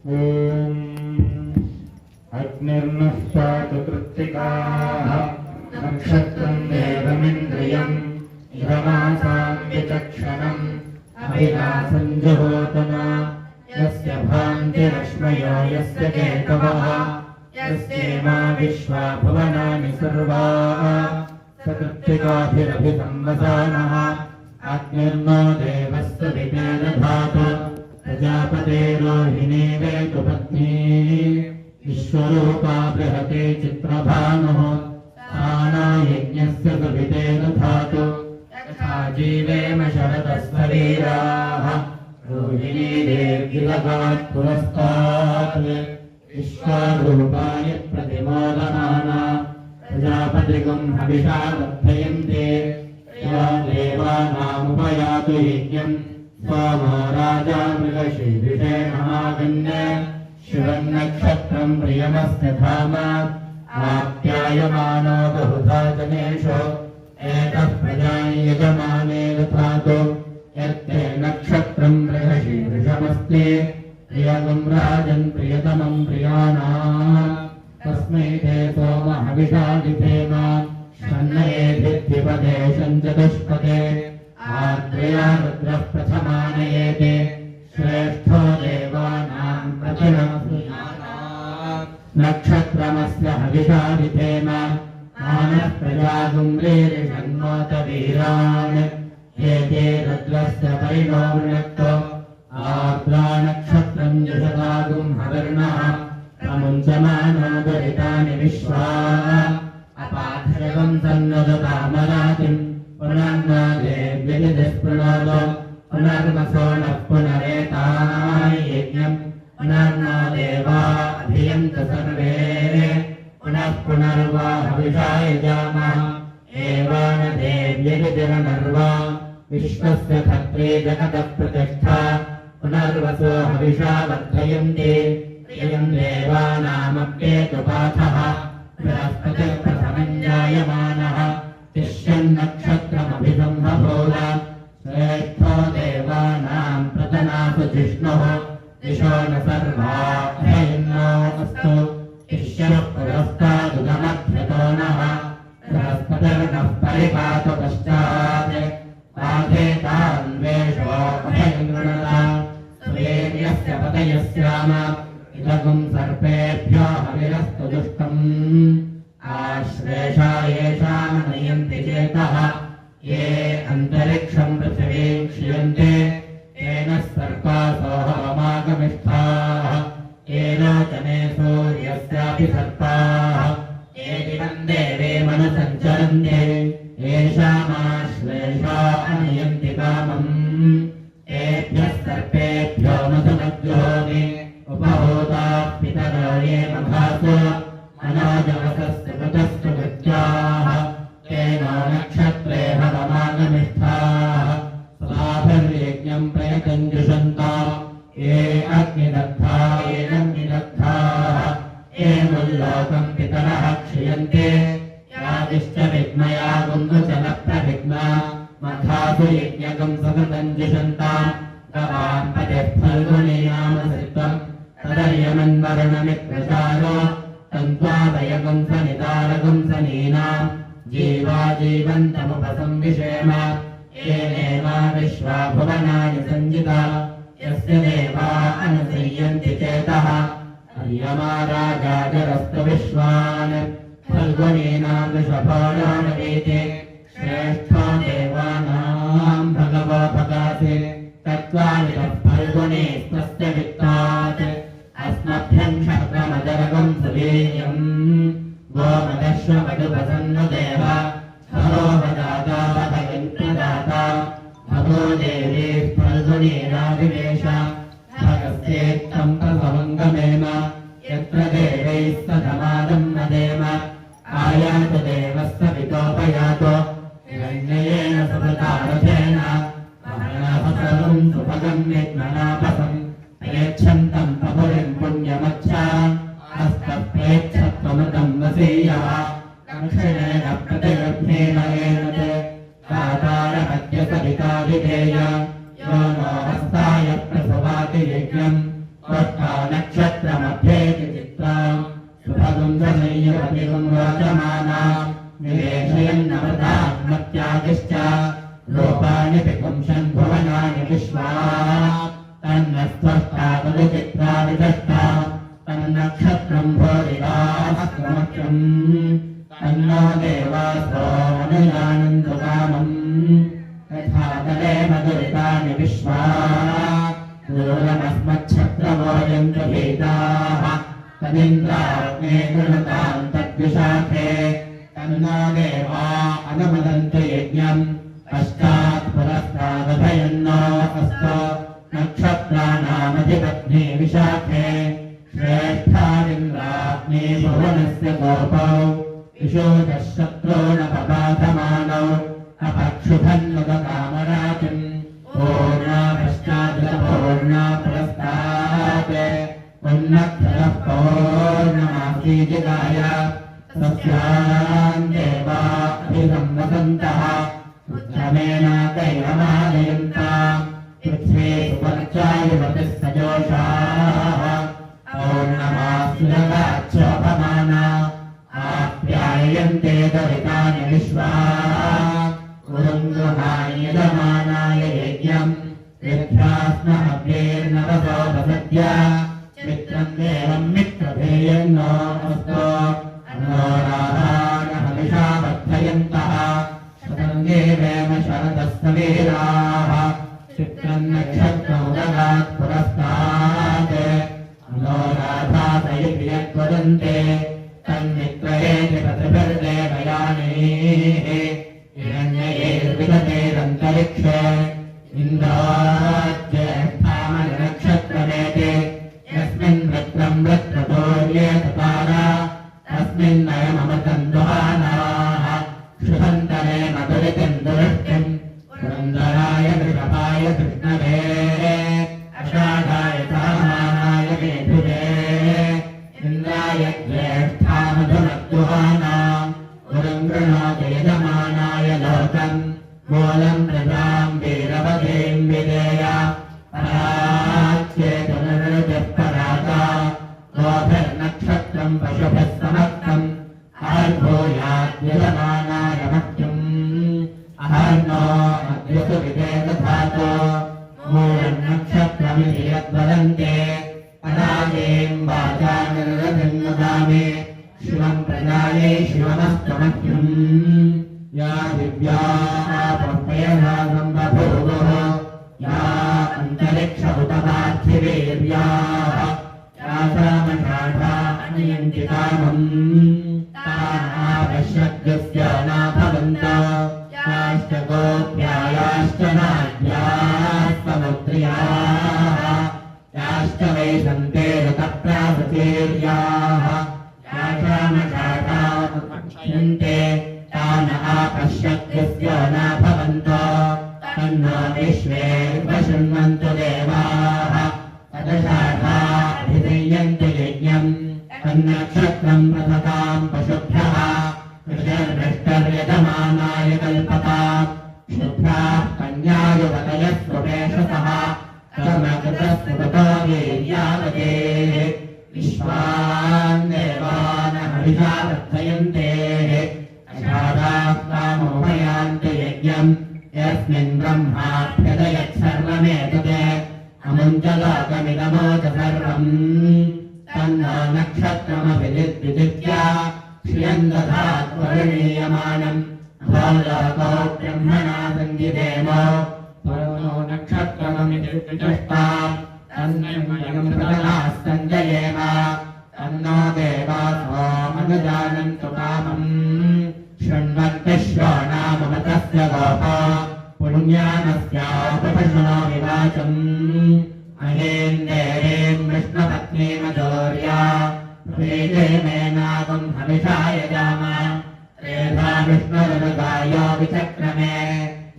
ॐ अग्निर्नष्टातु कृत्तिकाः नक्षत्रं देवमिन्द्रियम् इदमासां विचक्षणम् अभिलाषं जुहोतना यस्य भान्तिरश्मयो यस्य केतवः यस्येमा विश्वा भुवनानि सर्वाः स कृत्तिकाभिरभिसंवसानः अग्निर्नो देवस्य विपेदधातु प्रजापतेरोहिणी वेतु पत्नी विश्वरूपा बृहते चित्रभानुः साना यज्ञस्य सुवितेदधातु यथा जीवेम शरदः शरीराः रोहिणी देव्युलगात् पुरस्तात् विश्वरूपाणि प्रतिमोदमाना प्रजापतिगुं हविषा वर्धयन्ते या देवानामुपयातु यज्ञम् सोमो राजा मृगशीर्षेणमागन्य शिवन्नक्षत्रं प्रियमस्य धाम आप्यायमानो बहुधा जनेषु एतः प्रजां यजमाने दधातु यत्ते नक्षत्रं मृगशीर्षमस्ति प्रियगुं राजन् प्रियतमं प्रियाणाम् तस्मै ते सोम हविषादिधेम षण्णयेभिद्विपदे चतुष्पदे आत्रेया रुद्रः प्रथमानयेते श्रेष्ठो देवानां प्रतिनाथानाम् नक्षत्रमस्य हविषादिधेम मानः प्रजागुम्रेरिषण्मोत वीरान् एते रुद्रस्य परिणो वृणक्तो आर्द्रा नक्षत्रं जुषतागुं हवर्णः प्रमुञ्चमानो दुरितानि विश्वा अपाधरवं सन्नदतामरातिम् पुनर्नो देव्यदिस्पृणोदो पुनर्वसो नः पुनरेताय यज्ञम् पुनर्नो देवा अभियन्त सर्वे पुनः पुनर्वा हविषा यजामः एवान देव्यदिरनर्वा विश्वस्य खत्रे जगतः प्रतिष्ठा पुनर्वसो हविषा वर्धयन्ते प्रियं देवानामप्येतुपाठः बृहस्पतिः प्रथमं जायमानः तिष्यन्नक्षत्रमभिसंबभूव श्रेष्ठो देवानां प्रतनासु जिष्णुः दिशो न सर्वाभ्ययन्नो अस्तु तिष्यः पुरस्तादुदमभ्यतो नः बृहस्पतिर्नः परिपातु पश्चात् पाठेतान्वेषोऽभयङ्गृणता सूर्यस्य पतयस्याम इदगुं सर्पेभ्यो हविरस्तु दुष्टम् आश्लेषा येषां नयन्ति चेतः ये अन्तरिक्षं पृथिवीं क्षियन्ते तेन सर्पासो हवमागमिष्ठाः ये लोचने सूर्यस्यापि सर्पाः ये दिवं देवे मनसञ्चरन्ते येषामाश्लेषा नयन्ति कामम् तेभ्यः सर्पेभ्यो मधुमज्जुहोमि उपहूताः पितरो ये मघासु मनोजवसस्तु कृतस्तु गत्याः तेनो नक्षत्रे हवमागमिष्ठाः स्वाभिर्यज्ञं प्रयतञ्जुषन्ता ये अग्निदग्धा येनग्निदग्धाः ये मुल्लोकं पितरः क्षियन्ते यादिश्च विद्मया गुन्दुचलप्रविद्मा मखासु यज्ञकं सततञ्जुषन्ताम् गवान् पतिः फल्गुनीनामसित्वम् तदर्यमन्वरुणमित्रचारो तन्त्वादयगुं सनितारगुं सनीनाम् जीवा जीवन्तमुपसंविषेम येनेमा विश्वा भुवनानि सञ्जिता यस्य देवा अनुसृयन्ति चेतः अर्यमा राजाजरस्तु विश्वान् फल्गुनीनां वृषभो नवीति श्रेष्ठो देवानां भगवो भगासि तत्त्वानितः फल्गुनीस्तस्य वित्तात् अस्मभ्यं क्षत्रमजरगं सुवीर्यम् गोमदश्वमधुपसन्नुदेव सरोवदाता भगन्त्यदाता भगो देवी फल्गुनीराविवेश भगस्येत्तं प्रसवङ्गमेम यत्र देवैः सधमादं नदेम आयातु देवस्य वितोपयातु हिरण्ययेन सुभृतारथेन महनाभसवं सुभगं यज्ञनाभसम् प्रयच्छन्तं प्रभुरिं पुण्यमच्छा हस्तप्रेच्छत्वमृतं वसीयः दक्षिणेन प्रतिगृह्णेन येन तातारहत्य सविता विधेय यो नो हस्ताय प्रसवाति यज्ञम् नक्षत्रमध्ये चित्राम् सुभगं सनय्यपतिगं राजमानाम् निवेशयन्नमृतात्मत्यागिश्च रूपाणि पिपुंसन् भुवनानि विश्वा तन्नस्त्वष्टा तदुचित्रा विदष्टा तन्नक्षत्रं भोरिवास्त्रमख्यम् तन्नो देवासो अनुजानन्तु कामम् यथा तले मधुरितानि विश्वा दूरमस्मच्छत्रवोऽयन्तु भीताः तदिन्द्राग्ने कृणुतां तद्विशाखे तन्नो देवा अनुमदन्तु यज्ञम् पश्चात् पुरस्तादभयन्नो अस्तु नक्षत्राणामधिपत्नी विशाखे श्रेष्ठादिन्द्राग्ने भुवनस्य गोपौ विशोधः शत्रो न पपातमानौ अपक्षुभन्नुदकामरातिम् पूर्णा पश्चादपूर्णा पुरस्तात् उन्नक्षरः पौर्णमासीजिताय तस्याम् देवा अभिसंवसन्तः उत्तमेनादैवमादयन्ताम् पृथ्वी सुवर्चायुवतिः सजोषाः पौर्णमासुरगाच्छोभमाना आप्यायन्ते दरितानि विश्वा कुरुन्दुहायदमानाय यज्ञम् विद्यास्महव्यैर्नवसोपसद्य मित्रम् देवम् मित्रधेयन्नो अस्तु अन्नोराधान हविषा वर्धयन्तः शतम् देवेम शरदस्तवीराः चित्रम् नक्षत्रमुदगात् पुरस्तात् अन्नोराधातयिति यद्वदन्ते तन्मित्रयेति प्रतिभिर्देवयानीः हिरण्यैर्विगतैरन्तरिक्षे इन्द्राज्येष्ठामनक्षत्रमेति यस्मिन् वृत्रम् वृत्रतोर्ये ततारा तस्मिन्नयममृतम् दुहानाः शुभन्तरे मधुरितिम् दुरिष्टिम् पुरन्दराय वृषभाय कृष्णवे अषाढाय सामानाय मेधुरे इन्द्राय ज्येष्ठामधुमद्दुहानाम् गुरुम् गृह्णाति यजमानाय लोकम् मूलम् प्रजाम् वीरवतीम् विधेय पराच्येतनुरुजः पराता गोभिर्नक्षत्रम् पशुभिः समर्थम् आर्भूयाद्यजमानाय मह्यम् अहर्नो अद्युसु विवेदधातो मूलम् नक्षत्रमिति यद्वदन्ते पराजेम् वाचा निर्रथिम् वदामि शिवम् प्रजायै शिवमस्तमह्यम् या दिव्या पम्पयनागम् बभूवुः या अन्तरिक्ष उतपार्थिवीर्याः या सामषाढा अनयन्ति कामम् तानापश्यद्यस्य नाभवन्त याश्च गोप्यायाश्च नाद्याः समुद्र्याः याश्च वैशन्ते ऋतप्रासतीर्याः याशामशाखापक्ष्यन्ते तान आपश्यद्यस्य न भवन्तो तन्नो विश्वे उपशृण्वन्तु देवाः तदशाखा अभिधीयन्तु यज्ञम् तन्नक्षत्रम् प्रथताम् पशुभ्यः ऋषर्भृष्टर्यजमानाय कल्पताम् शुभ्राः कन्यायुवतयः स्वपेशसः कर्मकृतस्तुतो वीर्यावतेः विश्वान् देवान् हविषा वर्धयन्ते अषाढाः कामोपयान्तु यज्ञम् यस्मिन् ब्रह्माभ्यदयत् सर्वमेतत् अमुञ्च लोकमिदमोच सर्वम् तन्नो नक्षत्रमभिजिद्विजित्य श्रियम् दधात् वर्णीयमानम् अभोलोको ब्रह्मणा सञ्जिदेमो पुरो नक्षत्रममिति विचष्टाम् तन्मयम् प्रदनाः सञ्जयेम तन्नो देवासो अनुजानन्तु कामम् शृण्वन्ति श्रोणाममृतस्य गोपा पुण्यानस्यापशुनो विवाचम् महेन्देवीम् विष्णुपत्नीमचोर्या प्रीतिमेनागम् हविषा यजाम त्रेधा विष्णुरुगायो विचक्रमे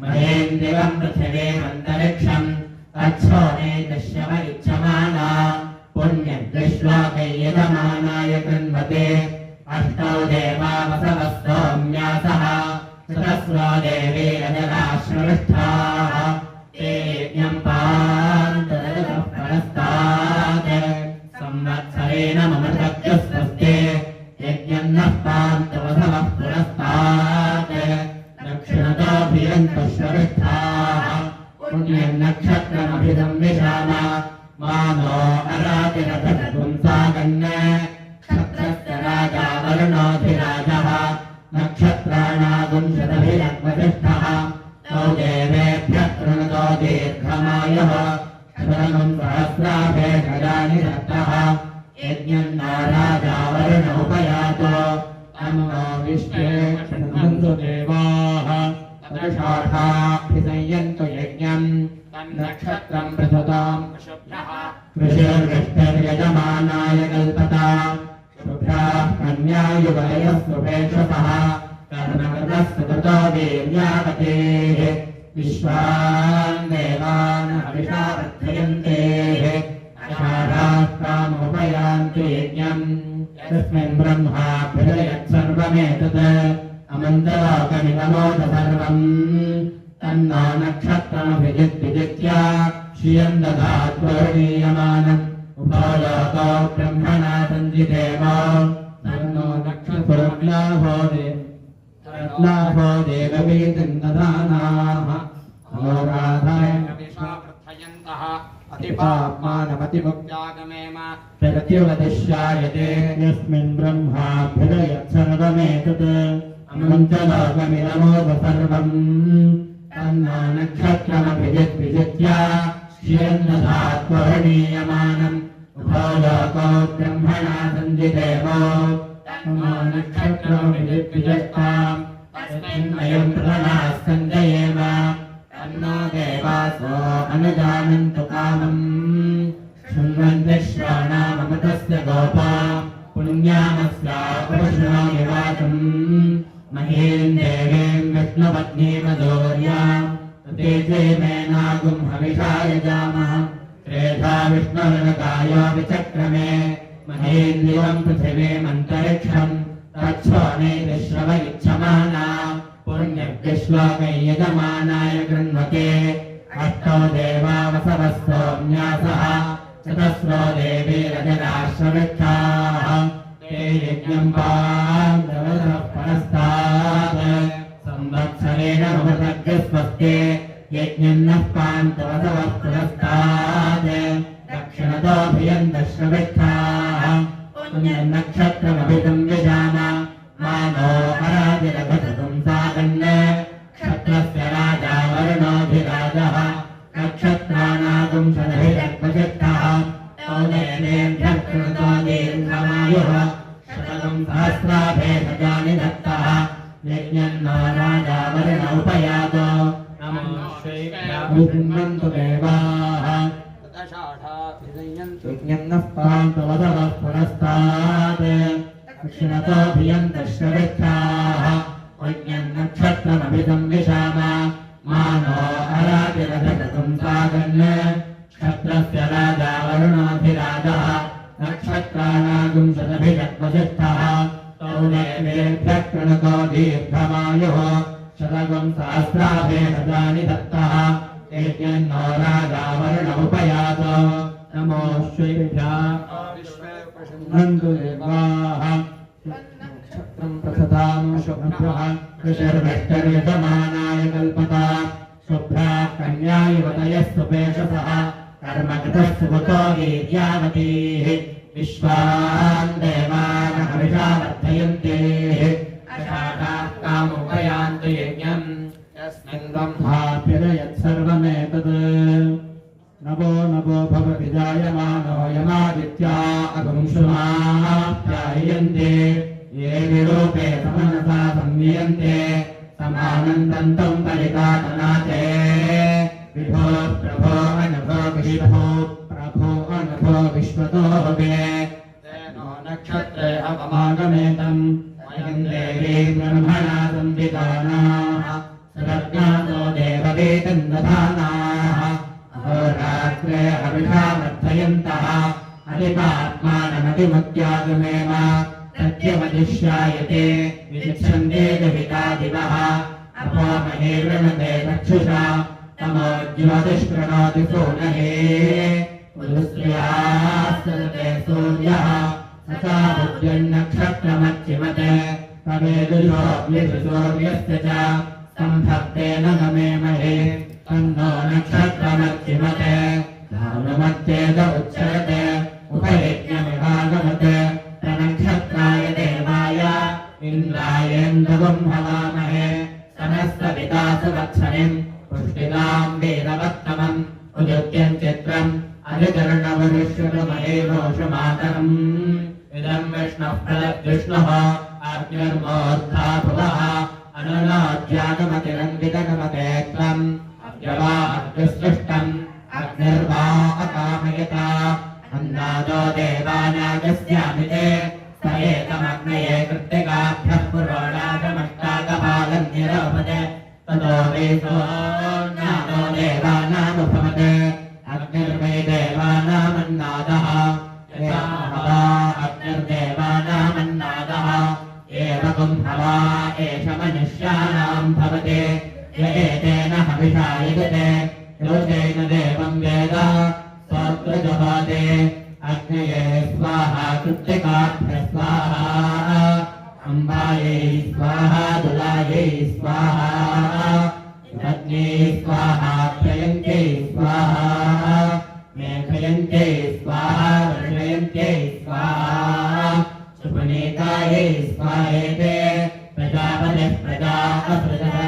महेन्दिवम् पृथिवीमन्तरिक्षम् तच्छोमेतश्यव इच्छमाना पुण्यद्विश्लोकै यजमानाय कृण्वते अष्टौ देवा वसवः सौम्यासः चतस्रो देवी रजराश्रविष्ठाः ते यज्ञम् पान्तरतः परस्तात् संवत्सरेण ममृतस्य स्वस्ते यज्ञन्नः पान्तवसवः पुरस्तात् दक्षिणतोऽभियन्तः श्रविष्ठाः पुण्यन्नक्षत्रमभिसंविशाम मानो अरातिरथपुंसागन् क्षत्रस्य राजा वरुणोऽधिराजः नक्षत्राणागुंशदभिरग्वसिष्ठः तौ देवेभ्यः कृणुतो दीर्घमायुः शतकं सहस्राभेषजानि दत्तः यज्ञन्नो राजा वरुण उपयातो तन्नो विश्वे शृण्वन्तु देवाः तदशाखाभिसंयन्तु यज्ञम् तन्नक्षत्रं प्रसुताम् कृषिर्विष्टिर्यजमानाय कल्पताम् शुभ्राः कन्यायुवलयः सुभेषसः कर्णकृतः सुकृतो वीर्यावतेः विश्वान् देवान् हविषा वर्धयन्तेः अषाढाः कामुपयान्तु यज्ञम् यस्मिन् ब्रह्माभ्युदयत् सर्वमेतत् अमन्तलोकमिदमोद सर्वम् तन्नो नक्षत्रमभिजिद्विजित्य श्रियम् दधात्वरुणीयमानम् उभयोतो ब्रह्मणा सञ्जिदेव तन्नो नक्षत्रलाभो देववीतिम् दधानाः अहोराधाय प्रथयन्तः अतिपाप्मानमतिमुक्त्यागमेम प्रत्युपदिश्यायते यस्मिन् ब्रह्माभ्युदयत् सर्वमेतत् अमन्तलोकमिदमोद सर्वम् तन्नो नक्षत्रमभिजिद्विजित्य श्रियम् दधात्वरुणीयमानम् उभयोतो ब्रह्मणा सञ्जिदेव तन्नो नक्षत्रमभिजिद्विजित्ताम् तस्मिन्मयम् प्रथमाः सञ्जयेम तन्नो देवासो अनुजानन्तु कामम् शृण्वन्ति श्रवणाममृतस्य गोपा पुण्यामस्यापशृणोमि वाचम् महीम् देवीम् विष्णुपत्नीमदौर्याम् तेजे मेनागुम् हविषा यजामः त्रेधा विष्णुर्नकायो विचक्रमे महीम् दिवम् पृथिवीमन्तरिक्षम् तच्छोने विश्रव इच्छमाना पुण्यव्यश्लोकै यजमानाय गृह्णते अष्टो देवा वसवः सोम्यासः चतस्रो देवीरजराश्रविष्ठाः ते यज्ञम् पान्दवसः परस्तात् संवत्सरेण ममृतग्रस्वस्ते यज्ञन्नः पान्तवसवः पुरस्तात् दक्षिणतोऽभियन्तः श्रविष्ठाः पुण्यन्नक्षत्रमभिसंविशाम मानो अरातिरघटपुंसागन् क्षत्रस्य राजा वरुणोऽधिराजः नक्षत्राणागुंशदभिरग्वसिष्ठः तौ देवेभ्यः कृणुतो दीर्घमायुः शतकं सहस्राभेषजानि दत्तः यज्ञन्नो राजा वरुण उपयातो नमो श्रीभ्याभिसंवन्तु देवाः तदशाढाभिसंयन्तु यज्ञन्नः पान्तवसवः पुरस्तात् दक्षिणतोऽभियन्तः श्रविष्ठाः यज्ञन्नक्षत्रमभिसंविशाम मानो अरातिरथपुंसागन् क्षत्रस्य राजा वरुणोऽधिराजः नक्षत्राणागुंशदभिरग्वसिष्ठः तौ देवेभ्यः कृणुतो दीर्घमायुः शतकं सहस्राभेषजानि दत्तः यज्ञन्नो राजा वरुण उपयातो नमो श्रीभ्याभिसंवन्तु देवाः नक्षत्रं प्रसताम् शुभ्रः कृषिर्विष्टिर्यजमानाय कल्पता शुभ्राः कन्यायुवतयः सुपेशसः कर्मकृतः सुकृतो वीर्यावतीः विश्वान् देवान् हविषा वर्धयन्तेः अषाढाः कामुपयान्तु यज्ञम् यस्मिन् ब्रह्माभ्युदयत् सर्वमेतत् नभो नभो भवति जायमानो यमादित्या अगुंशुमाप्यायन्ते ये विरूपे समनसा संनियन्ते समानन्दन्तं परिताटनाते विभो प्रभो अनभो विभो प्रभो अनभो विश्वतो भवे तेनो नक्षत्रे अपमागमेतम् वयं देवीं ब्रह्मणा संविधानाः सुरज्ञातो देववेदं दधानाः अहोरात्रे हविषा वर्धयन्तः अधिपात्मानमतिमुक्त्यागमेम प्रत्यवदिष्यायते विच्छन्दे गविता दिवः अपो महे वृणते चक्षुषा तमो ज्योतिष्कृणोति सूनहे उदुस्त्रियास्तते सूर्यः सा बुद्धिर्नक्षत्रमच्चिमते तवेदुषोऽप्यसूर्यस्य च सम्भक्तेन नमेमहे तन्नो नक्षत्रमच्चिमते भानुमत्येद उच्यते उपयज्ञमिवागमते तनक्षत्राय देवाय इन्द्रायेन्द्रगुं हवामहे सनस्तपिता सुवत्सरिम् पुष्टिदाम् वीरवत्तमम् उदुत्यम् चित्रम् अधिकर्णवरुष्यमहेरोषमातरम् इदम् विष्णुः प्रदद्विष्णुः अग्निर्मोर्धा भुवः अनुनाज्यागमतिरङ्गितगमते त्वम् अव्यवा अग्निसृष्टम् अग्निर्वा अकामयता अन्नादो देवानागस्यामिते स एतमग्नये कृत्तिकाभ्यः पुरोडागमष्टाकपालम् निरोपते ततो वै सोऽन्नादो देवानामुपमते अग्निर्वै देवानामन्नादः यथा हवा अग्निर्देवानामन्नादः एवं हवा एष मनुष्याणाम् भवति य एतेन हविषा युजते योगेन देवं वेद स्वोत्रजुहोति अग्नये स्वाहा कृत्तिकाभ्यः स्वाहा अम्बायै स्वाहा दुलायै स्वाहा पत्नी स्वाहा प्रयन्त्यै स्वाहा मेघयन्त्यै स्वाहा वर्षयन्त्यै स्वाहा सुपनीतायै स्वाहेते प्रजापतिः प्रजा असृजः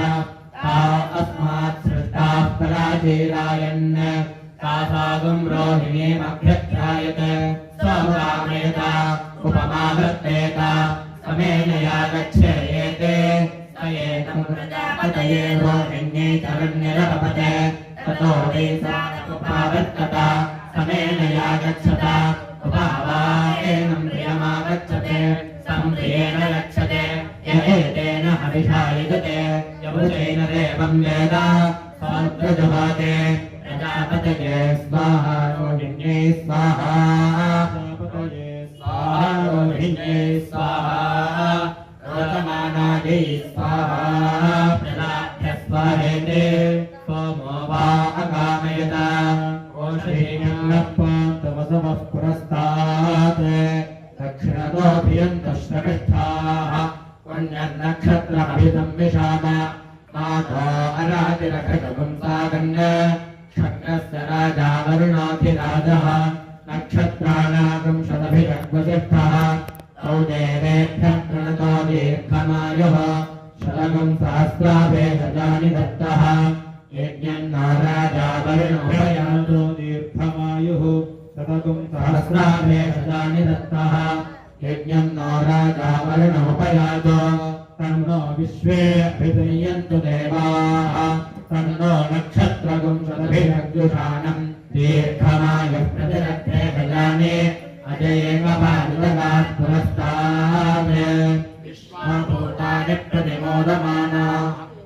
ता अस्मात् सृष्टाः पराचीरायन् तासागुं रोहिणीमभ्यध्यायत स्वकामयत उपमावर्तेत समेन यागच्छेयेते स एतं प्रजापतये रोहिण्यै तरन्निरपते ततो वै सा उपावर्तत समेन यागच्छत उपावाएनं प्रियमागच्छते सम्प्रियेण गच्छते य एतेन हविषा युजते यवुषेण देवं वेद सोऽग्रजुहोति प्रजापतये स्वाहा रोहिण्यै स्वाहा प्रजापतये स्वाहा रोहिण्यै स्वाहा रोचमानायै स्वाहा प्रजाभ्यः स्वाहेते सोमो वा अकामयत ओषधीयं पुरस्तात् दक्षिणतोऽभियन्तश्रविष्ठाः पुण्यन्नक्षत्रमभिसंविशाम मातो अरातिरखगुं सागन् क्षत्रस्य राजा वरुणोऽधिराजः नक्षत्राणागं शतभिरग्वसिष्ठः तौ देवेभ्यः प्रणतो दीर्घमायुः शतगुं सहस्राभेषजानि दत्तः यज्ञन्नो राजा वरुणोपयातो दीर्घमायुः शतगुं सहस्राभेषजानि दत्तः यज्ञन्नो राजा वरुणोपयातो तन्नो विश्वे अभिदयन्तु देवाः तन्नो नक्षत्रगुं शतभिरग्युषाणम् दीर्घमायुः प्रतिरक्षे भजानि अजयेकपादितगात् पुरस्तात् विश्वाभूतानि प्रतिमोदमाना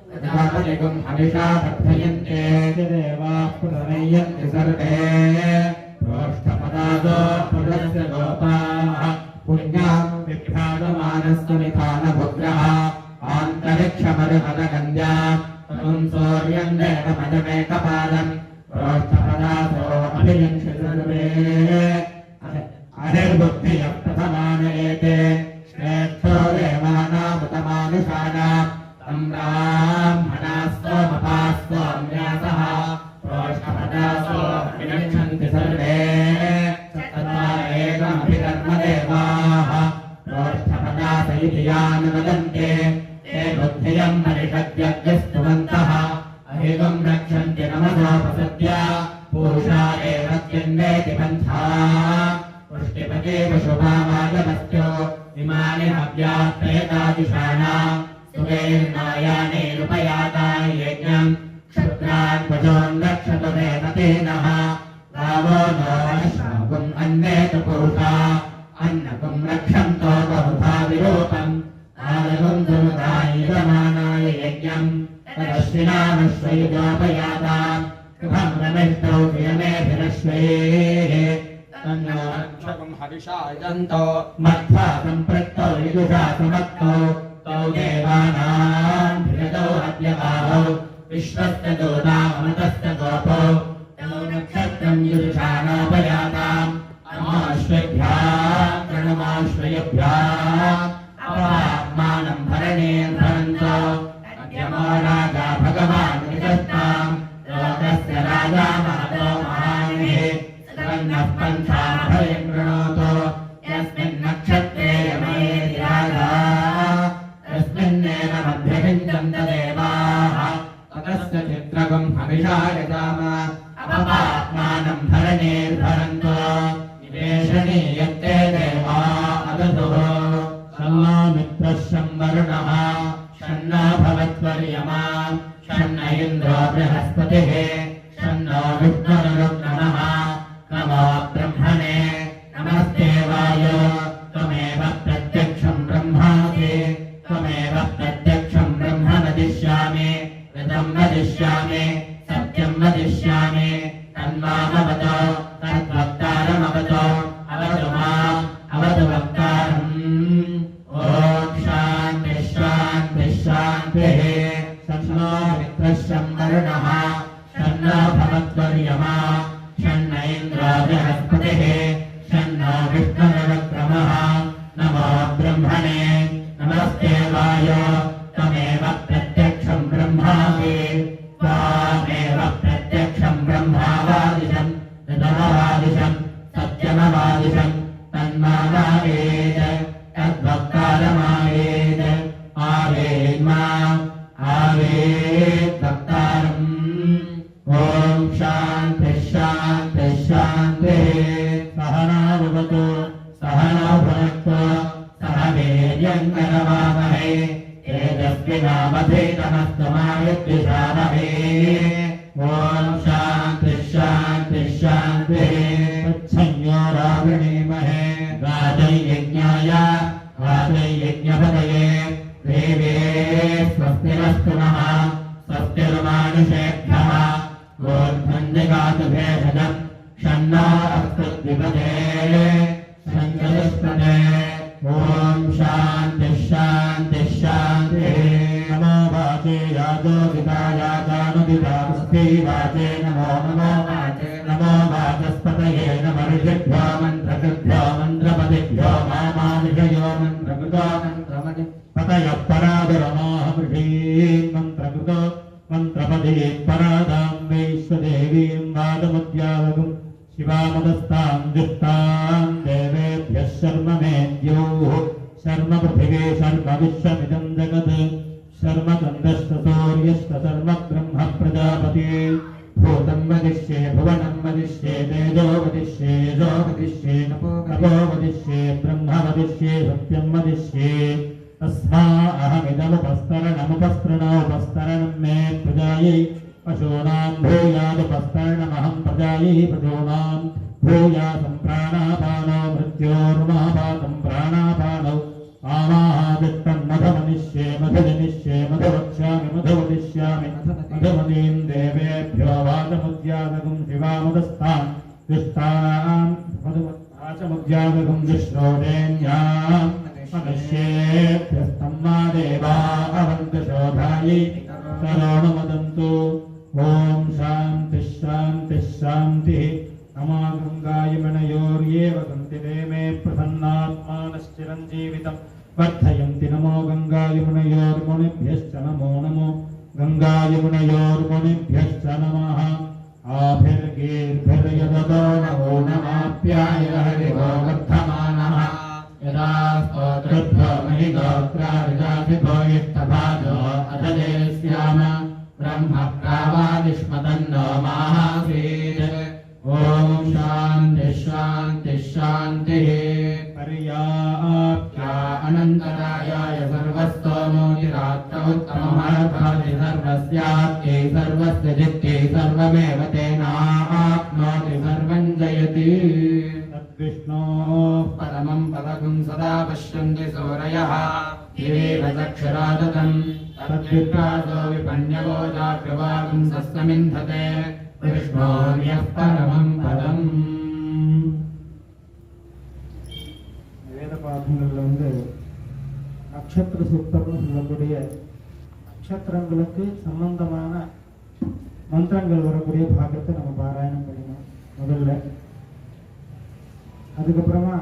प्रजापतिगुं हविषा वर्धयन्ते देवाः प्रथमयन्ति सर्वे प्रोष्ठपदादो पुरस्य गोपाः पुण्यां विभ्राजमानस्तु निधानभुग्रः आन्तरिक्षमरुहदगन्द्याम् तनुं सूर्यं देवमदमेकपादम् प्रोष्ठपदादो अभियन्ति सर्वे अनिर्बुद्धियः प्रथमानयेते श्रेष्ठो देवानामुतमानुषाणाम् तं ब्राह्मणास्त्वमपास्त्वम्यासः प्रोष्ठपदासो विनक्षन्ति सर्वे तथा एकमभिधर्मदेवाः प्रोष्ठपदास इति यान् वदन्ते ते बुद्धियं परिषद्यस्तुवन्तः अहिगं रक्षन्ति नमसोपसद्य पूषा एव त्यन्वेति पन्था पुष्टिपते पशुभामागमस्त्यो इमानि हव्यात्रेताजुषाणाम् सुवेर्नायानेरुपयाताय यज्ञम् क्षुद्रान् पशोन्रक्षतु देवतेनः गावो नो अश्वाकुम् अन्वेतु पुरुषा अन्नकुम् रक्षन्तो बहुधा विरूपम् आलकुम् दुरुदायुधमानाय यज्ञम् तदश्विनामश्वयुजोपयाताम् शुभम् रमिष्टौ प्रियमेभिरश्वैः तन्नो रक्षकं हविषा यजन्तो मध्वा सम्पृक्तौ यजुषा समक्तौ तौ देवानां भृगतौ अद्यबाहौ विश्वस्य दूतामृतस्य गोपौ तौ नक्षत्र तं युषानोपयाताम् नमोऽश्वेभ्यः प्रणमोऽश्वयभ्यः अपामानं भरणेर्भरन्तो अद्यमो राजा भगवान् विदत्ताम् लोकस्य राजा महतो महानिः सुगन्धः पन्थाभयं कृणोतु यस्मिन् नक्षत्रे यमयेति राजा तस्मिन्नेव मध्यभिञ्जन्त देवाः ततस्य चित्रकं हविषा यजाम अपपात्मानं भरणेर्भरन्तो निवेशनीयन्ते देवा अदतुः शन्नो मित्रः शं वरुणः शन्नो भवत्वर्यमा शन्न इन्द्रो बृहस्पतिः शन्नो विष्णुरुग्नमः नमो ब्रह्मणे नमस्ते वायो त्वमेव प्रत्यक्षं ब्रह्मासि त्वमेव प्रत्यक्षं ब्रह्म वदिष्यामि ऋतं वदिष्यामि सत्यं वदिष्यामि तन्मामवतो तद्वक्तारमवतो अवतु माम् अवतु वक्तारम् ॐ शान्तिः शान्तिः शान्तिः शन्नो मित्रः शं वरुणः शन्नो भवत्वर्यमा शन्न इन्द्रो बृहस्पतिः शन्नो विष्णुरुक्रमः नमो ब्रह्मणे नमस्ते वायो त्वमेव प्रत्यक्षं ब्रह्मासि त्वामेव प्रत्यक्षं ब्रह्मावादिशं ऋतमवादिशं सत्यमवादिशं तन्मावेद तद्वक्तारमावेद आवेद्मा आवेद्वक्तारम् ॐ शान्तिः शान्तिः शान्तिः सहना भवतु सहनौ भुनक्तु सह वीर्यं करवावहै तेजस्विनावधीतमस्तु मा विद्विषावहै ॐ शान्तिः शान्तिः शान्तिः तच्छंयोरावृणीमहे गाजैयज्ञाय गाजैयज्ञपतये देवे स्वस्तिरस्तु नः स्वस्तिर्मानुषेभ्यः गोर्धन्यगातु भेषजम् शन्नो अस्तु द्विपदे सञ्चतुष्पदे ॐ शान्तिः शान्तिः शान्तिः नमो वाचे याजोदितायाजानुदिता पुष्पे वाचे नमो नमो वाचे नमो वाचस्पतये नमर्षिभ्यो मन्त्रकृभ्यो मन्त्रपदिभ्यो मामादिषयो मन्त्रकृतो मन्त्रमदि पतयः परादरमाहमृषीन् मन्त्रकृतो मन्त्रपदे परादां वैश्वदेवीं वादमुद्यावगुं शिवामदस्तां दुष्टां देवेभ्यः शर्म मेद्योः शर्म पृथिवे शर्म विश्वमिदं जगत् शर्म चन्द्रश्च सूर्यश्च शर्म ब्रह्म प्रजापति भूतं वदिष्ये भुवनं वदिष्ये तेजो वदिष्ये यजो वदिष्ये तपो वदिष्ये ब्रह्म वदिष्ये सत्यं वदिष्ये तस्मा अहमिदमुपस्तरणमुपस्तरणोपस्तरणं मे प्रजायै पशूनां भूयादुपस्तरणमहं प्रजायै पशूनां भूयासं प्राणापानो मृत्योर्मापातं प्राणापानौ आमाहादिष्टं मधमनिष्ये मधुजनिष्ये मधुवक्ष्यामि मधुवदिष्यामि मधुमतीं देवेभ्यो वाचमुद्यागुं शिवामदस्तां दुष्टानां वाचमुद्यागुं दुष्णोदेन्यां मनुष्येभ्यस्तं मा देवा अवन्तु शोभायै करोणमदन्तु ॐ शान्तिः शान्तिः शान्तिः नमो गङ्गायमनयोर्येव सन्ति ते मे प्रसन्नात्मानश्चिरञ्जीवितं वर्धयन्ति नमो गङ्गायमुनयोर्मुनिभ्यश्च नमो नमो गङ्गायमुनयोर्मुनिभ्यश्च नमः आभिर्गीर्भिर्यदतो नमो नमाप्याय हरिवो वर्धमानः यदा स्तोत्रभ्यो महिगोत्रादिजाभिभो इष्टभाजो अधदेस्याम ब्रह्म प्रावादिष्मतन्नो माहासीत् ॐ शान्तिः शान्तिः शान्तिः पर्याप्त्या अनन्तरायाय सर्वस्तोमोतिरात्र उत्तममर्भाति सर्वस्याप्त्यै सर्वस्य जित्यै सर्वमेव तेनाप्नोति सर्वं जयति तद्विष्णोः परमं पदकं सदा पश्यन्ति सूरयः दिवेव चक्षुरादतम् तद्विप्रासो विपण्यवोजाग्रवागं सस्तमिन्धते विष्णोर्यः परमं पदम् வேத பாடங்களில் நட்சத்திர சூக்தம்னு சொல்லக்கூடிய நட்சத்திரங்களுக்கு சம்பந்தமான மந்திரங்கள் வரக்கூடிய பாகத்தை நம்ம பாராயணம் பண்ணினோம். முதல்ல. அதுக்கப்புறமா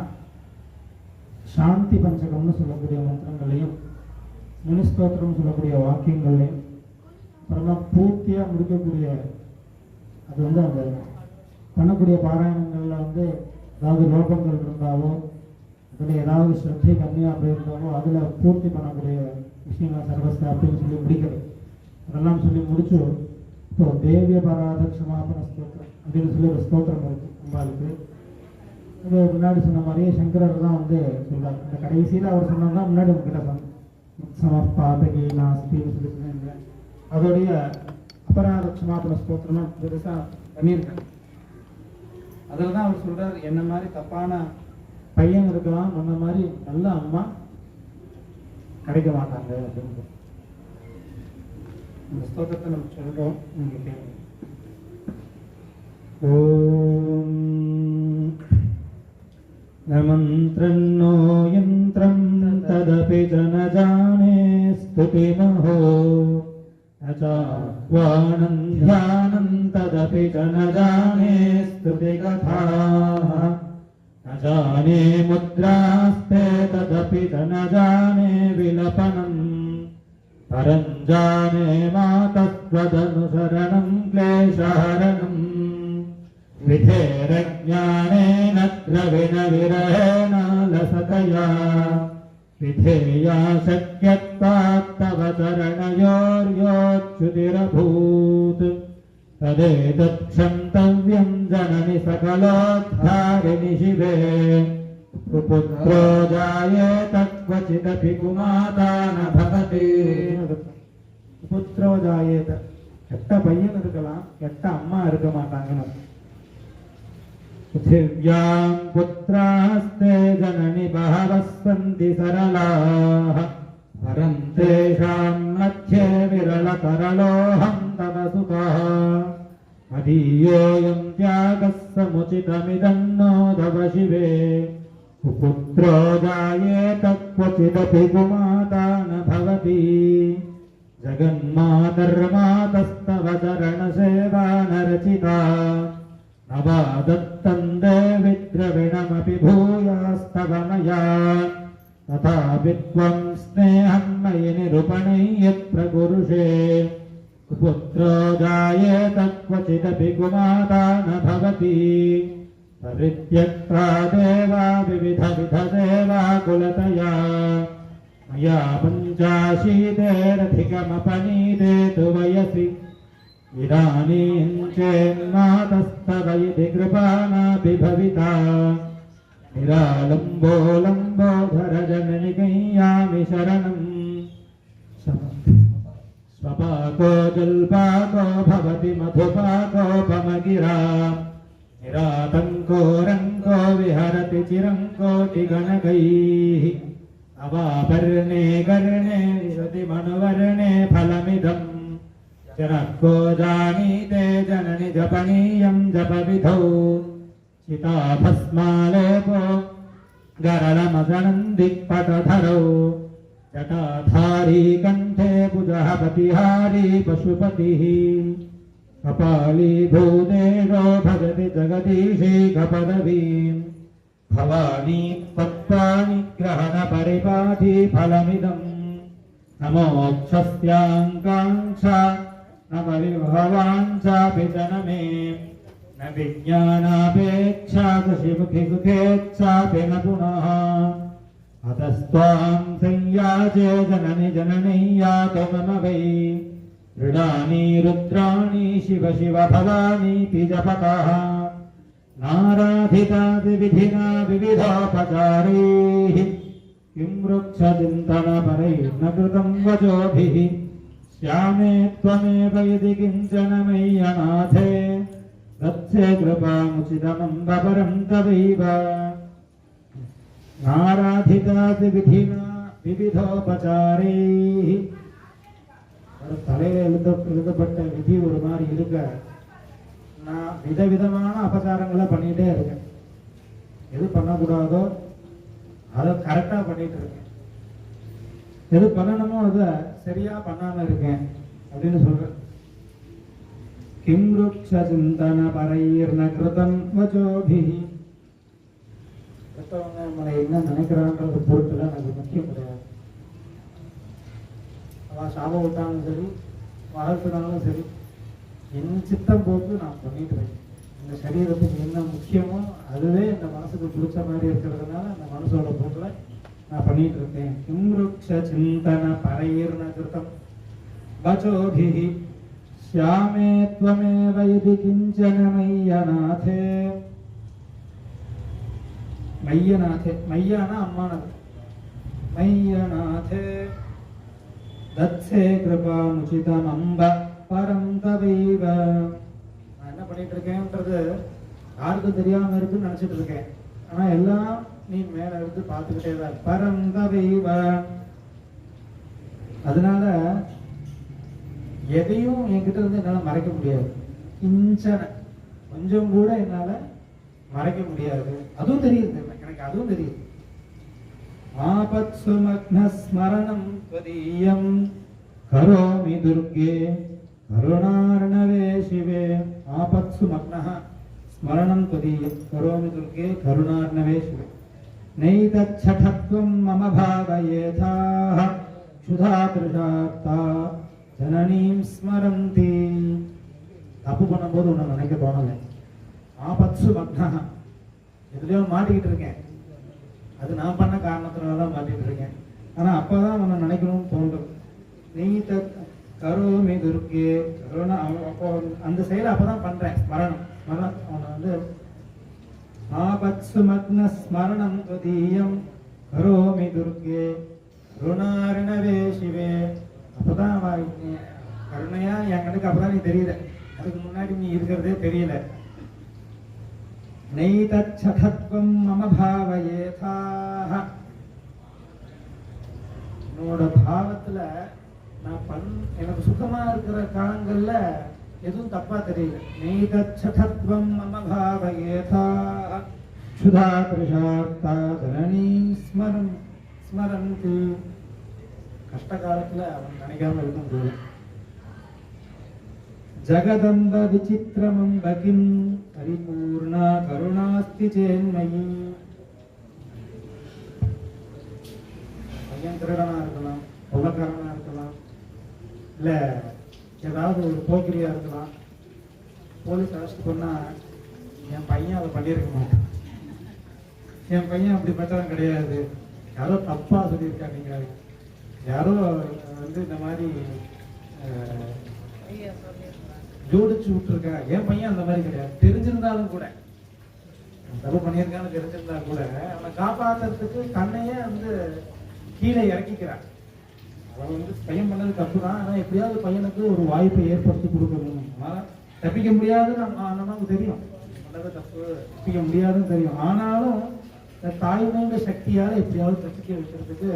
சாந்தி பஞ்சகம்னு சொல்லக்கூடிய மந்திரங்களையும் முனிஸ்தோத்திரம் சொல்லக்கூடிய வாக்கியங்களையும் அப்புறமா பூர்த்தியாக முடிக்கக்கூடிய அது அந்த பண்ணக்கூடிய பாராயணங்களில் ஏதாவது லோகங்கள் இருந்தாலோ அதில் ஏதாவது ஸ்ரத்தை கம்மியாக போயிருந்தாலோ அதில் பூர்த்தி பண்ணக்கூடிய விஷயங்கள் சர்வஸ்த அப்படின்னு சொல்லி முடிக்கிறது. அதெல்லாம் சொல்லி முடிச்சு இப்போ தேவிய பராத க்ஷமாபன ஸ்தோத்திரம் அப்படின்னு சொல்லி ஒரு ஸ்தோத்திரம் இருக்கு அம்பாளுக்கு. இது முன்னாடி சொன்ன மாதிரியே சங்கரர் தான் சொல்றாரு. இந்த கடைசியில் அவர் சொன்னதான் முன்னாடி உங்ககிட்ட சமப்பாதகி நாஸ்தின்னு சொல்லி சொன்னேன். அதோடைய அபராத க்ஷமாபன ஸ்தோத்திரமா பெருசாக பண்ணியிருக்காங்க. அதில் தான் அவர் சொல்றாரு, என்ன மாதிரி தப்பான பையன் இருக்கலாம், முன்ன மாதிரி நல்ல அம்மா கிடைக்க மாட்டாங்க அப்படின்னு. இந்த ஸ்தோத்திரத்தை நம்ம சொல்றோம், நீங்க கேளுங்க. ஓம் நமந்திரன்னோ யந்திரம் ததபி ஜனஜானே ஸ்துதிமஹோ அச்வானம் த்யானம் ததபி ஜனஜானே ஸ்துதிகதாः நஜானே முத்ராஸ்தே ததபி ஜனஜானே விலபனம் பரஞ்சானே மாதத்வதனுசரணம் க்லேஷஹரணம் விதேரஜ்ஞானேன த்ரவிண விரஹேண லசதயா விதேயா சக்யத்வாத் தவ சரணயோர்யோச்சுதிரபூத் ததேதத் க்ஷந்தவ்யம் ஜனனி சகலோத்தாரிணி சிவே புத்ரோ ஜாயேத க்வசிதபி குமாதா ந பவதி. புத்ரோ ஜாயேத, கெட்ட பையன் இருக்கலாம், கெட்ட அம்மா இருக்க மாட்டாங்கன்னு. பிருத்திவ்யாம் புத்ராஸ்தே ஜனனி பஹவः சந்தி சரளாः பரம் தேஷாம் மத்யே விரளதரலோஹம் தவ சுதः மதீயோயம் தியாகः சமுச்சிதமிதன்னோ தவ சிவே புத்ரோ ஜாயேத க்வசிதபி குமாதா ந பவதி ஜகன்மாதர்மாதஸ்தவ சரணசேவா நரசிதா நவாதத்தந்தே வித்ரவிணமபி பூயாஸ்தவ மயா ததாபி த்வம் ஸ்நேஹம் மயி நிருபணயத் பிரகுருஷே புத்ரோ ஜாயேத க்வசிதபி குமாதா ந பவதி பரித்யக்தா தேவா விவித வித தேவா குலதயா மயா பஞ்சாசீதேரதிகமபனீதே து வயசி இதானீம் சேன்மாதஸ்தவ இதி கிருபானாபி பவிதா நிராலம்போ லம்போதர ஜனனி கையாமி சரணம் ஸ்வபாகோ ஜல்பாகோ பவதி மதுபாகோபமகிரா நிராதங்கோ ரங்கோ விஹரதி சிரங்கோட்டி கணகைः அவாபர்ணே கர்ணே விசதி மனுவர்ணே ஃபலமிதம் ஜனக்கோ ஜானீதே ஜனனி ஜபனீயம் ஜபவிதௌ சிதாபஸ்மாலேபோ गरलमगणन्दिक्पटधरौ जटाधारी कण्ठे भुजः प्रतिहारी पशुपतिः कपाली भूदेवो भजति जगदीशैकपदवीं भवानी तत्त्वानि ग्रहणपरिपाठी फलमिदम् नमोक्षस्याङ्काङ्क्षा न परिभवाञ्चापि जनमे न विज्ञानापेक्षा सुखि सुखेच्छापि न पुनः अतस्त्वां संयाचे जननि जननैयातु मम वै दृढानि रुद्राणि शिव शिव भवानीति जपतः नाराधिताति विधिना विविधोपचारैः किं वृक्षचिन्तनपरैर्न कृतं वचोभिः श्यामे त्वमेव यदि किञ्चन मय्यनाथे तत्से कृपामुचितमम्बपरं तवैव नाराधिताति विधिना विविधोपचारैः தலையில எழுதப்பட்ட விதி ஒரு மாதிரி இருக்க நான் விதவிதமான அபச்சாரங்களை பண்ணிட்டே இருக்கேன். எது பண்ணக்கூடாதோ அதை கரெக்டா பண்ணிட்டு இருக்கேன், எது பண்ணணுமோ அதை சரியா பண்ணாம இருக்கேன் அப்படின்னு சொல்றேன். किं वृक्षचिन्तनपरैर्न कृतं वचोभिः மற்றவங்க நம்மளை என்ன நினைக்கிறான்றது பொறுத்துல எனக்கு முக்கியம் கிடையாது. அவன் சாபம் விட்டாலும் சரி வாழ்த்துனாலும் சரி என் சித்தம் போட்டு நான் பண்ணிட்டு இருக்கேன். இந்த சரீரத்துக்கு என்ன முக்கியமோ அதுவே இந்த மனசுக்கு பிடிச்ச மாதிரி இருக்கிறதுனால அந்த மனசோட போக்குல நான் பண்ணிட்டு இருக்கேன். கிம் விருட்ச சிந்தன பரைர்ன கிருதம் வசோபிஹி ஷ்யாமே த்வமேவ இதி கிஞ்சன மையநாதே. மையநாதே, மையானா அம்மானது. மையநாதே தத்சே கிருபாமுசிதம் அம்ப பரம் தவைவ. நான் என்ன பண்ணிட்டு இருக்கேன்றது யாருக்கும் தெரியாம இருக்குன்னு நினைச்சிட்டு இருக்கேன். ஆனா எல்லாம் நீ மேல இருந்து பார்த்துக்கிட்டே தான். பரம் தவைவ. அதனால எதையும் என்கிட்ட இருந்து என்னால மறைக்க முடியாது. கிஞ்சன கொஞ்சம் கூட என்னால மறைக்க முடியாது. அதுவும் தெரியுது எனக்கு, அதுவும் தெரியுது. ஆபத்சு மக்ன ஸ்மரணம் த்வதீயம் கரோமி துர்கே கருணார்ணவே சிவே. ஆபத்சு மக்னஹ ஸ்மரணம் த்வதீயம் கரோமி துர்கே கருணார்ணவே சிவே. நைதச்சடத்வம் மம பாவயேதாஹ சுதா திருஷார்த்தா ஜனனீம் ஸ்மரந்தி. தப்பு பண்ணும்போது உன்னை நினைக்க தோணலை. ஆபத்சு மக்னஹ எதுலையோ மாட்டிக்கிட்டு இருக்கேன். அது நான் பண்ண காரணத்தினாலதான் மாட்டிட்டு இருக்கேன். ஆனா அப்பதான் உன்னை நினைக்கணும்னு தோன்றும். நீ கரோமி துர்கே கருணா. அப்போ அந்த செயலை அப்பதான் பண்றேன். ஸ்மரணம் ஸ்மரணம் அவனை வந்து ஆபத்சு மக்ன ஸ்மரணம் த்வதீயம் கரோமி துர்கே கருணார்ணவே சிவே. அப்பதான் கருணையா என் கணக்கு அப்பதான் நீ தெரியல. அதுக்கு முன்னாடி நீ இருக்கிறதே தெரியல. நைதச்சடத்வம் மம பாவயேதாஹ. என்னோட பாவத்துல நான் எனக்கு சுத்தமா இருக்கிற காலங்கள்ல எதுவும் தப்பா தெரியல. நைதச்சடத்வம் மம பாவயேதாஹ சுதா திருஷார்த்தா ஜனனீம் ஸ்மரந்தி. கஷ்ட காலத்துல அவன் நினைக்காம இருக்க முடியல. ஜகதம்ப விசித்திரமம்ப கிம் பரிபூர்ணா கருணாஸ்தி சேன்மயி. பையன் திருடனா இருக்கலாம், கொள்ளக்காரனா இருக்கலாம், இல்ல ஏதாவது ஒரு போக்கிரியா இருக்கலாம். போலீஸ் அரெஸ்ட் பண்ணா என் பையன் அதை பண்ணியிருக்க மாட்டான். என் பையன் அப்படிப்பட்டவன் கிடையாது, யாரோ தப்பா சொல்லியிருக்காங்க, யாரோ வந்து இந்த மாதிரி ஜோடிச்சு விட்டுருக்கா. என் பையன் அந்த மாதிரி கிடையாது. தெரிஞ்சிருந்தாலும் கூட, தப்பு பண்ணியிருக்கான்னு தெரிஞ்சிருந்தா கூட அவனை காப்பாற்றுறதுக்கு கண்ணையே வந்து கீழே இறக்கிக்கிறான். அவன் வந்து பையன் பண்ணது தப்பு தான். ஆனா எப்படியாவது பையனுக்கு ஒரு வாய்ப்பை ஏற்படுத்தி கொடுக்கணும். தப்பிக்க முடியாதுன்னு நமக்கு தெரியும். பண்ணது தப்பு தப்பிக்க முடியாதுன்னு தெரியும். ஆனாலும் தாய்மைன்ற சக்தியால எப்படியாவது தப்பிக்க வைக்கிறதுக்கு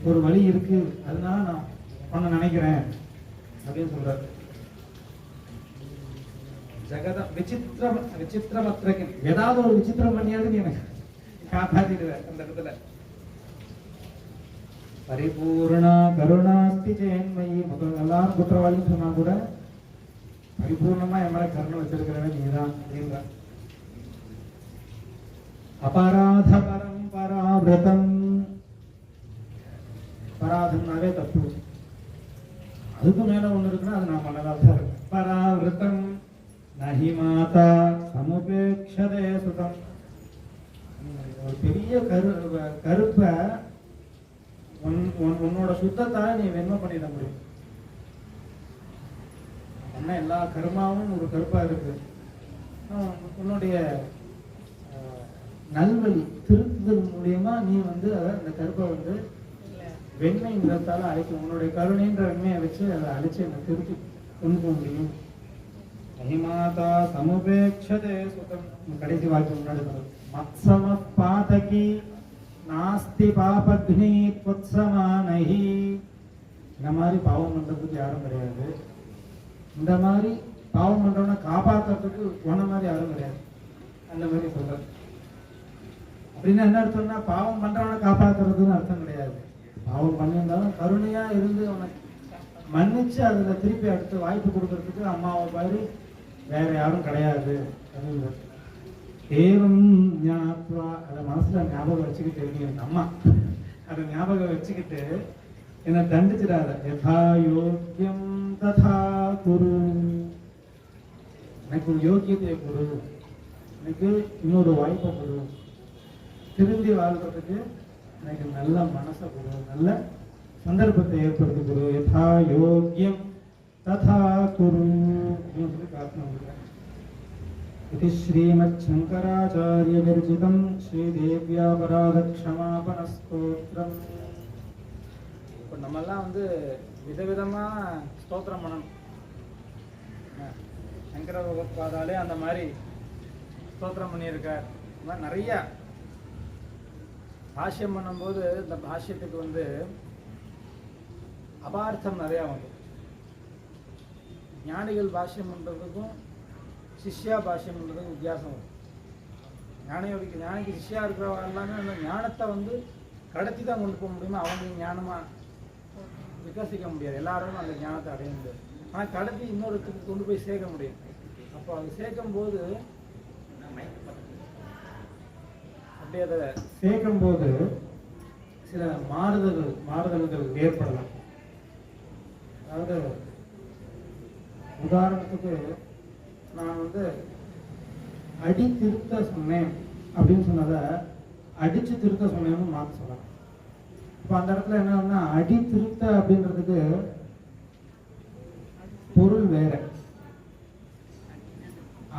ஒரு வழி இருக்கு. அதனால நான் பண்ண நினைக்கிறேன் அப்படின்னு சொல்றாரு. ஜகத விசித்திரமத்திரkin ஏதாவது ஒரு விசித்திரம் பண்ணியாவது நீ எனக்கு காப்பாத்திடுவேன். அந்த இடத்துல பரிபூர்ணா கருணாஸ்தி ஜெயன்மயி. முதல் எல்லாரும் குற்றவாளின்னு சொன்னா கூட பரிபூர்ணமா என் மேல கருணை வச்சிருக்கிறவன் நீதான் அப்படின்ற. அபராத பரம்பராவிரதம். பராதம்னாவே தப்பு. அதுக்கு மேல ஒண்ணு இருக்குன்னா அது நான் பண்ணதான் இருக்கு. பராவிரதம் நஹி மாதா சமுபேக்ஷதே சுதம். ஒரு பெரிய கருப்ப உன்னோட சுத்தத்தால நீ வெண்மை பண்ணிட முடியும். என்ன எல்லா கர்மாவும் ஒரு கருப்பா இருக்கு. உன்னுடைய நல்வழி திருத்துதல் மூலியமா நீ வந்து அந்த கருப்பை வந்து வெண்மை நிறத்தால அழைக்கும். உன்னுடைய கருணைன்ற வெண்மையை வச்சு அதை அழிச்சு என்னை திருப்பி கொண்டு போக முடியும். மகிமாதா சமுபேக்ஷதே சுதம். கடைசி வாக்கியம் முன்னாடி மத்சம பாதகி நாஸ்தி பாபக்னி த்வத்சமானஹி. இந்த மாதிரி பாவம் பண்றதுக்கு யாரும் கிடையாது. இந்த மாதிரி பாவம் பண்றவனை காப்பாற்றுறதுக்கு போன மாதிரி யாரும் கிடையாது. அந்த மாதிரி சொல்ற. அப்படின்னா என்ன அர்த்தம்னா பாவம் பண்றவனை காப்பாற்றுறதுன்னு அர்த்தம் கிடையாது. பாவம் பண்ணியிருந்தாலும் கருணையா இருந்து அவனை மன்னிச்சு அதில் திருப்பி அடுத்து வாய்ப்பு கொடுக்கறதுக்கு அம்மாவை பாரு வேற யாரும் கிடையாது. தேவம் ஞாபகா அதை மனசில் ஞாபகம் வச்சுக்கிட்டு இருக்கீங்க அம்மா, அதை ஞாபகம் வச்சுக்கிட்டு என்னை தண்டிச்சிடாத. யதா யோக்கியம் ததா குரு, எனக்கு ஒரு யோக்கியத்தையை கொடு, எனக்கு இன்னொரு வாய்ப்பை கொடு, திரும்பி வாழ்றதுக்கு எனக்கு நல்ல மனசை கொடு, நல்ல சந்தர்ப்பத்தை ஏற்படுத்தி கொடு. யதா யோக்கியம் ததா குரு அப்படின்னு சொல்லி பிரார்த்தனை பண்ணுறேன். இது ஸ்ரீமத் சங்கராச்சாரிய விரச்சிதம் ஸ்ரீதேவ்யாபராத க்ஷமாபண ஸ்தோத்திரம். இப்போ நம்மெல்லாம் வந்து விதவிதமாக ஸ்தோத்திரம் பண்ணணும். சங்கர பகவத்பாதாலே அந்த மாதிரி ஸ்தோத்திரம் பண்ணியிருக்கார். இந்த மாதிரி நிறையா பாஷ்யம் பண்ணும்போது இந்த பாஷ்யத்துக்கு வந்து அபார்த்தம் நிறையா வந்து ஞானிகள் பாஷ்யம் பண்ணுறதுக்கும் சிஷ்யா பாஷ்யம் பண்ணுறதுக்கும் வித்தியாசம் வரும். ஞானிக்கு சிஷ்யா இருக்கிறவங்க எல்லாமே அந்த ஞானத்தை வந்து கடத்தி தான் கொண்டு போக முடியுமா, அவங்க ஞானமாக விகசிக்க முடியாது, எல்லாரும் அந்த ஞானத்தை அடைய முடியாது. ஆனால் கடத்தி இன்னொருத்துக்கு கொண்டு போய் சேர்க்க முடியும். அப்போ அது சேர்க்கும் போது அப்படி அதை சேர்க்கும் போது சில மாறுதல்கள் ஏற்படலாம். அதாவது உதாரணத்துக்கு நான் வந்து அடி திருத்த சொன்னேன் அப்படின்னு சொன்னதை அடிச்சு திருத்த சொன்னேன்னு மாற்ற சொல்லலாம். இப்போ அந்த இடத்துல என்னன்னா அடி திருத்த அப்படின்றதுக்கு பொருள் வேற,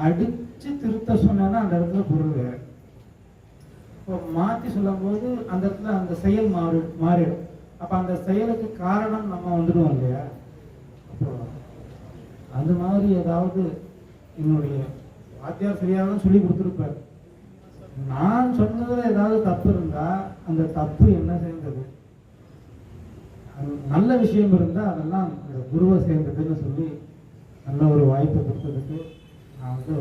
அடிச்சு திருத்த சொன்னா அந்த இடத்துல பொருள் வேற. இப்போ மாற்றி சொல்லும் போது அந்த இடத்துல அந்த செயல் மாறிடும். அப்போ அந்த செயலுக்கு காரணம் நம்ம வந்துடுவோம் இல்லையா. அப்போ அது மாதிரி ஏதாவது என்னுடைய வாத்தியார் சரியாக சொல்லி கொடுத்துருப்பார், நான் சொன்னதுல ஏதாவது தப்பு இருந்தா அந்த தப்பு என்ன சேர்ந்தது, நல்ல விஷயம் இருந்தா அதெல்லாம் அந்த குருவை சேர்ந்ததுன்னு சொல்லி நல்ல ஒரு வாய்ப்பை கொடுத்ததுக்கு நான் வந்து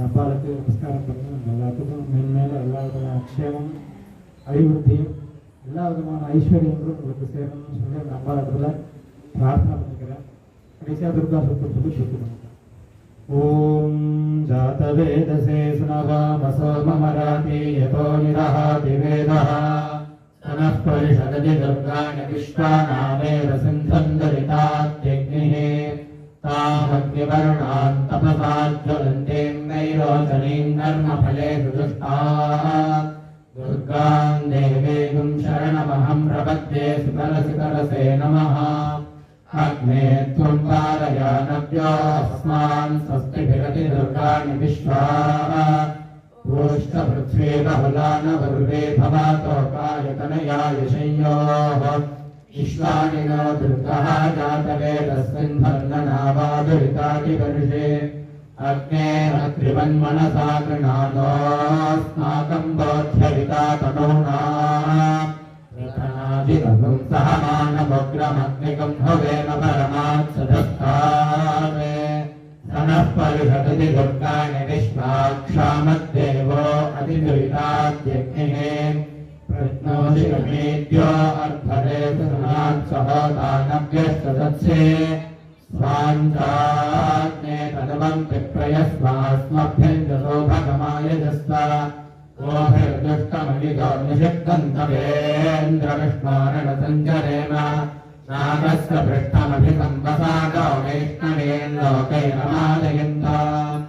அப்பாவுக்கு நமஸ்காரம் பண்ணி எல்லாத்துக்கும் மென்மேல எல்லா விதமான அக்ஷேமம் அபிவிருத்தியும் எல்லா விதமான ஐஸ்வர்யங்களும் உங்களுக்கு சேரணும்னு சொல்லி அந்த அப்பா இடத்துல பிரார்த்தனை பண்ணிக்கிறேன். கடைசியாக துர்கா சுத்தம் சொல்லி கொடுத்துருக்கேன். ஓம் ஜாதவேதசே சுனவாமசோ மமராதி யதோ நிரஹாதி வேதஹ சனः பரிஷததி துர்காணி விஸ்வாநாமேவ சிந்தம் தரிதாத்யக்னிः தாமக்னிவர்ணான் தபசாஜ்வலந்தீம் நைரோச்சனீம் நர்மஃலேஷு துஷ்டாத் துர்காம் தேவீம் சரணமஹம் பிரபத்யே சுகரசிகரசே நமः. अग्ने त्वं पारयानव्योऽस्मान् स्वस्तिभिरति दुर्गाणि विश्वा पूष्टपृथ्वी बहुलानवर्वे भवातोकायतनयाय शय्योः विश्वानि नो दुर्गः जातवेदस्मिन्धर्ननावादुरितादिवर्षे अग्ने त्रिवन्मनसा गृणानोऽस्माकं बोध्यविता तनूना रतनादिरघुं सहमानमग्रमग्निकं भवेम परमात्सदस्तावे सनः परिषदति दुर्गाणि विश्वाक्षामद्देवो अतिदुरिताद्यग्निः प्रज्ञोति गमेद्यो अर्धरे सुनात् सहोदानव्यस्तदत्से स्वाञ्चाग्ने तनुवं पिप्रयस्वास्मभ्यञ्जसो भगमायजस्वा गोभिर्दुष्टमलितो निषिद्धन्तवेन्द्रविष्णोरणसञ्चरेम नागस्य पृष्ठमभिसम्पसादो वैष्णवेन् लोकैरमादयन्ताम्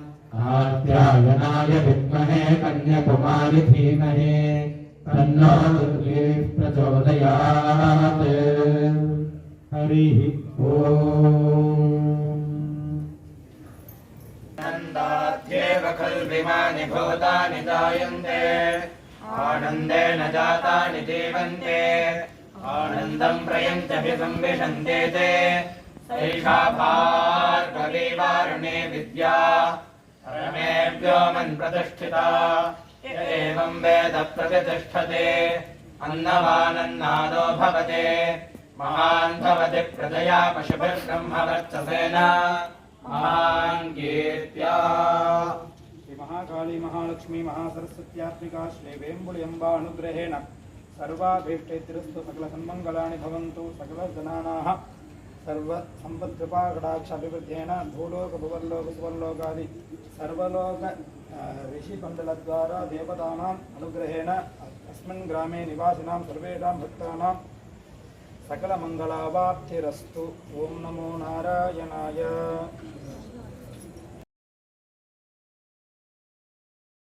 आद्यायनाय विद्महे कन्याकुमारि धीमहि तन्नो दुर्गे प्रचोदयात्। हरिः ओम्। आनन्दाध्येव खल्विमानि भूतानि जायन्ते आनन्देन जातानि जीवन्ते आनन्दं प्रयन्त्यभिसंविशन्ते ते सैषा भार्गवीवारुणे विद्या परमेभ्यो मन्प्रतिष्ठिता य एवं वेद प्रतिष्ठते अन्नवानन्नादो भवते महान् भवति प्रजया पशुभिर्ब्रह्मवर्चसेन महान् कीर्त्या। श्री महाकाली महालक्ष्मी महासरस्वत्यात्मिका श्री वेम्बुळियम्बा अनुग्रहेण सर्वाभीष्टैर्स्तु सकलसन्मङ्गलानि भवन्तु सकलजनानाः सर्व संपत्कृपा कटाक्ष अभिवृद्धेन भूलोक भुवर्लोक सुवर्लोकादि सर्वलोक ऋषिमण्डलद्वारा देवतानाम् अनुग्रहेण अस्मिन् ग्रामे निवासिनां सर्वेषां भक्तानां सकलमङ्गलावाप्तिरस्तु। ओम नमो नारायणाय।